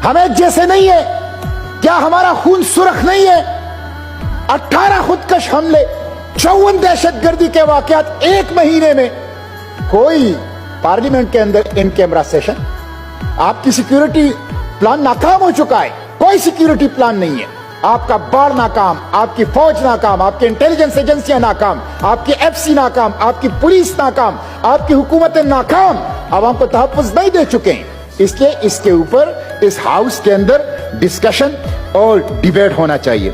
ہم ایک جیسے نہیں ہے کیا؟ ہمارا خون سرخ نہیں ہے؟ 18 خودکش حملے، 54 دہشت گردی کے واقعات ایک مہینے میں، کوئی پارلیمنٹ کے اندر ان کیمرہ سیشن؟ آپ کی سیکیورٹی پلان ناکام ہو چکا ہے، کوئی سیکیورٹی پلان نہیں ہے، آپ کا باڑ ناکام، آپ کی فوج ناکام، آپ کی انٹیلیجنس ایجنسیاں ناکام، آپ کی ایف سی ناکام، آپ کی پولیس ناکام، آپ کی حکومتیں ناکام، عوام کو تحفظ نہیں دے چکے ہیں۔ اس لیے اس کے اوپر اس ہاؤس کے اندر ڈسکشن اور ڈیبیٹ ہونا چاہیے۔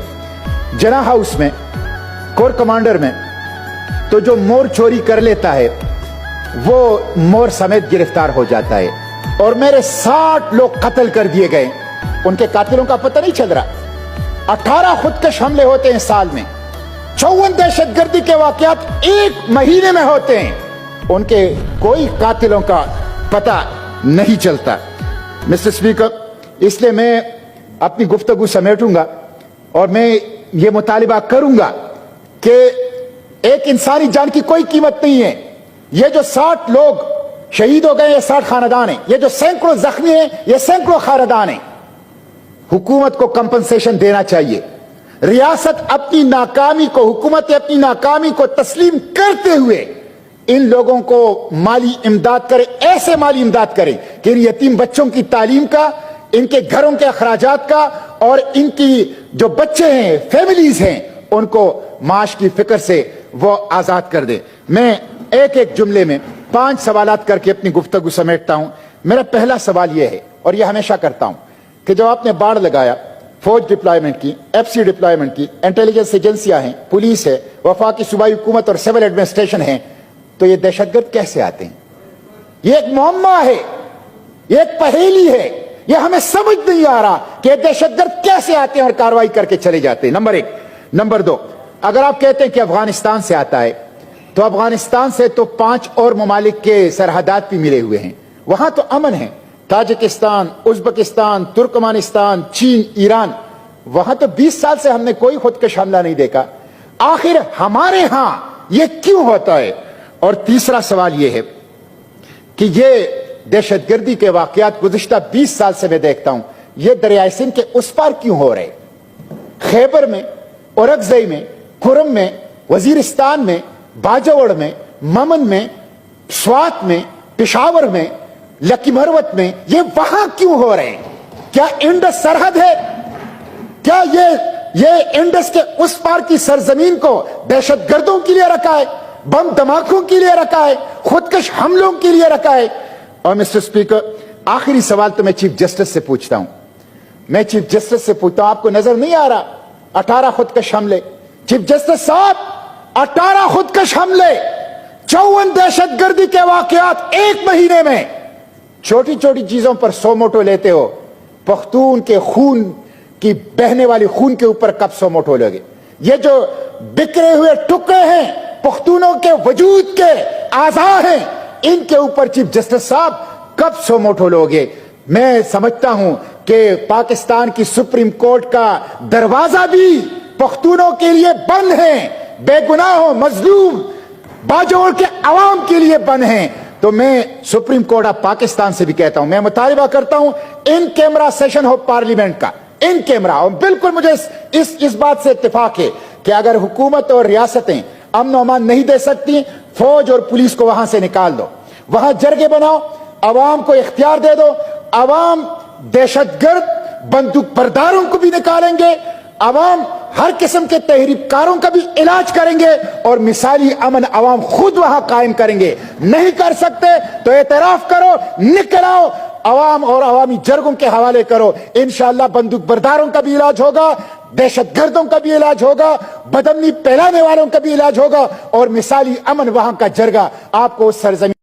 جنا ہاؤس میں، کور کمانڈر میں تو جو مور چوری کر لیتا ہے وہ مور سمیت گرفتار ہو جاتا ہے، اور میرے 60 لوگ قتل کر دیے گئے، ان کے قاتلوں کا پتہ نہیں چل رہا۔ 18 خودکش حملے ہوتے ہیں سال میں، 54 دہشت گردی کے واقعات ایک مہینے میں ہوتے ہیں، ان کے کوئی قاتلوں کا پتہ نہیں چلتا۔ مسٹر اسپیکر، اس لیے میں اپنی گفتگو سمیٹوں گا اور میں یہ مطالبہ کروں گا کہ ایک انسانی جان کی کوئی قیمت نہیں ہے۔ یہ جو 60 لوگ شہید ہو گئے، یہ 60 خاندان ہیں، یہ جو سینکڑوں زخمی ہیں، یہ سینکڑوں خاندان ہیں۔ حکومت کو کمپنسیشن دینا چاہیے۔ ریاست اپنی ناکامی کو، حکومت اپنی ناکامی کو تسلیم کرتے ہوئے ان لوگوں کو مالی امداد کرے، ایسے مالی امداد کرے کہ ان یتیم بچوں کی تعلیم کا، ان کے گھروں کے اخراجات کا، اور ان کی جو بچے ہیں، فیملیز ہیں، ان کو معاش کی فکر سے وہ آزاد کر دے۔ میں ایک ایک جملے میں 5 سوالات کر کے اپنی گفتگو سمیٹتا ہوں۔ میرا پہلا سوال یہ ہے، اور یہ ہمیشہ کرتا ہوں، کہ جب آپ نے باڑ لگایا، فوج ڈپلائمنٹ کی، ایف سی ڈپلائمنٹ کی، انٹیلیجنس ایجنسیاں ہیں، پولیس ہے، وفاقی صوبائی حکومت اور سول ایڈمنسٹریشن ہیں، تو یہ دہشت گرد کیسے آتے ہیں؟ یہ ایک معمہ ہے، یہ ایک پہیلی ہے، یہ ہمیں سمجھ نہیں آ رہا کہ یہ دہشت گرد کیسے آتے ہیں اور کارروائی کر کے چلے جاتے ہیں۔ نمبر 1۔ نمبر 2، اگر آپ کہتے ہیں کہ افغانستان سے آتا ہے، تو افغانستان سے تو 5 اور ممالک کے سرحدات بھی ملے ہوئے ہیں، وہاں تو امن ہے، تاجکستان، ازبکستان، ترکمانستان، چین، ایران، وہاں تو 20 سال سے ہم نے کوئی خودکش حملہ نہیں دیکھا، آخر ہمارے ہاں یہ کیوں ہوتا ہے؟ اور تیسرا سوال یہ ہے کہ یہ دہشت گردی کے واقعات گزشتہ 20 سال سے میں دیکھتا ہوں، یہ دریائے سندھ کے اس پار کیوں ہو رہے؟ خیبر میں، اورکزئی میں، کرم میں، وزیرستان میں، باجوڑ میں، ممن میں، سوات میں، پشاور میں، لکی مروت میں، یہ وہاں کیوں ہو رہے ہیں؟ کیا انڈس سرحد ہے؟ کیا یہ انڈس کے اس پار کی سرزمین کو دہشت گردوں کے لیے رکھا ہے، بم دھماکوں کے لیے رکھا ہے، خودکش حملوں کے لیے رکھا ہے؟ اور مسٹر اسپیکر، آخری سوال تو میں چیف جسٹس سے پوچھتا ہوں، میں چیف جسٹس سے پوچھتا ہوں، آپ کو نظر نہیں آ رہا 18 خودکش حملے؟ چیف جسٹس صاحب، 18 خودکش حملے، 54 دہشت گردی کے واقعات ایک مہینے میں، چھوٹی چھوٹی چیزوں پر سو موٹو لیتے ہو، پختون کے خون کی بہنے والی خون کے اوپر کب سو موٹو لوگے؟ یہ جو بکھرے ہوئے ٹکڑے ہیں پختونوں کے وجود کے اعضاء ہیں، ان کے اوپر چیف جسٹس صاحب کب سو موٹو لوگے؟ میں سمجھتا ہوں کہ پاکستان کی سپریم کورٹ کا دروازہ بھی پختونوں کے لیے بند ہے، بے گناہوں، مظلوم باجوڑ کے عوام کے لیے بند ہیں۔ تو میں سپریم کورٹ آف پاکستان سے بھی کہتا ہوں، میں مطالبہ کرتا ہوں ان کیمرہ سیشن ہو پارلیمنٹ کا، ان کیمرہ، اور بالکل مجھے اس بات سے اتفاق ہے کہ اگر حکومت اور ریاستیں امن و امان نہیں دے سکتی، فوج اور پولیس کو وہاں سے نکال دو، وہاں جرگے بناؤ، عوام کو اختیار دے دو، عوام دہشت گرد بندوق برداروں کو بھی نکالیں گے، عوام ہر قسم کے تحریک کاروں کا بھی علاج کریں گے، اور مثالی امن عوام خود وہاں قائم کریں گے۔ نہیں کر سکتے تو اعتراف کرو، نکل آؤ، عوام اور عوامی جرگوں کے حوالے کرو، انشاءاللہ بندوق برداروں کا بھی علاج ہوگا، دہشت گردوں کا بھی علاج ہوگا، بدامنی پھیلانے والوں کا بھی علاج ہوگا، اور مثالی امن وہاں کا جرگہ آپ کو اس سرزمین